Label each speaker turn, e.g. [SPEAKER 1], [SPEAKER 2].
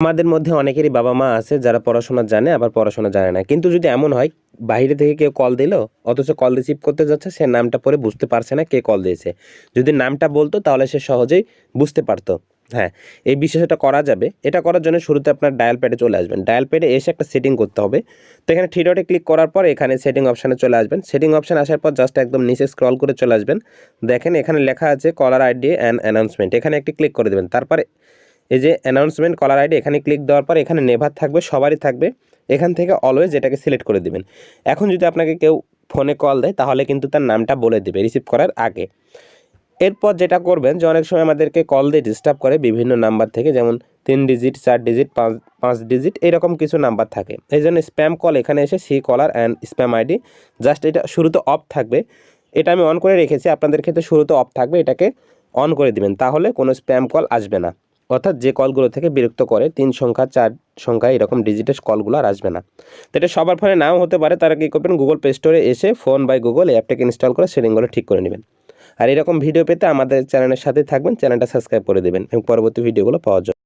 [SPEAKER 1] আমাদের মধ্যে অনেকেরই বাবা-মা আছে যারা পড়াশোনা জানে আবার পড়াশোনা জানে না। কিন্তু যদি এমন হয় বাইরে থেকে কেউ কল দিল অথচ কল রিসিভ করতে যাচ্ছে সে নামটা পড়ে বুঝতে পারছে না কে কল দিয়েছে। যদি নামটা বলতো তাহলে সে সহজেই বুঝতে পারত। হ্যাঁ, এই বিষয়টা করা যাবে। এটা করার জন্য শুরুতে আপনার ডায়াল প্যাডে চলে আসবেন। ডায়াল প্যাডে এসে একটা সেটিং করতে হবে। তো এখানে থ্রি ডটে ক্লিক করার পর এখানে সেটিং অপশানে চলে আসবেন। সেটিং অপশান আসার পর জাস্ট একদম নিচে স্ক্রল করে চলে আসবেন। দেখেন এখানে লেখা আছে কলার আইডি অ্যান্ড অ্যানাউন্সমেন্ট। এখানে একটি ক্লিক করে দেবেন। তারপরে এই যে অ্যানাউন্সমেন্ট কলার আইডি এখানে ক্লিক দেওয়ার পর এখানে নেভার থাকবে, সবারই থাকবে। এখান থেকে অলওয়েজ এটাকে সিলেক্ট করে দিবেন। এখন যদি আপনাকে কেউ ফোনে কল দেয় তাহলে কিন্তু তার নামটা বলে দেবে রিসিভ করার আগে। এরপর যেটা করবেন যে অনেক সময় আমাদেরকে কল দিয়ে ডিস্টার্ব করে বিভিন্ন নাম্বার থেকে, যেমন 3 ডিজিট 4 ডিজিট 5 ডিজিট এরকম কিছু নাম্বার থাকে। এই জন্য স্প্যাম কল এখানে এসে see caller and spam ID just এটা শুরুতে অফ থাকবে। এটা আমি অন করে রেখেছি, আপনাদের ক্ষেত্রে শুরুতে অফ থাকবে, এটাকে অন করে দিবেন। তাহলে কোনো স্প্যাম কল আসবে না। অর্থাৎ যে কলগুলো থেকে বিরক্ত করে 3 সংখ্যা 4 সংখ্যা এরকম ডিজিটের কলগুলো আর আসবে না। তো এটা সবার ফোনে নাও হতে পারে, তারা কী করবেন গুগল প্লে স্টোরে এসে ফোন বাই গুগল এই অ্যাপটাকে ইনস্টল করে সেটিংগুলো ঠিক করে নেবেন। আর এরকম ভিডিও পেতে আমাদের চ্যানেলের সাথে থাকবেন, চ্যানেলটা সাবস্ক্রাইব করে দেবেন এবং পরবর্তী ভিডিওগুলো পাওয়ার জন্য।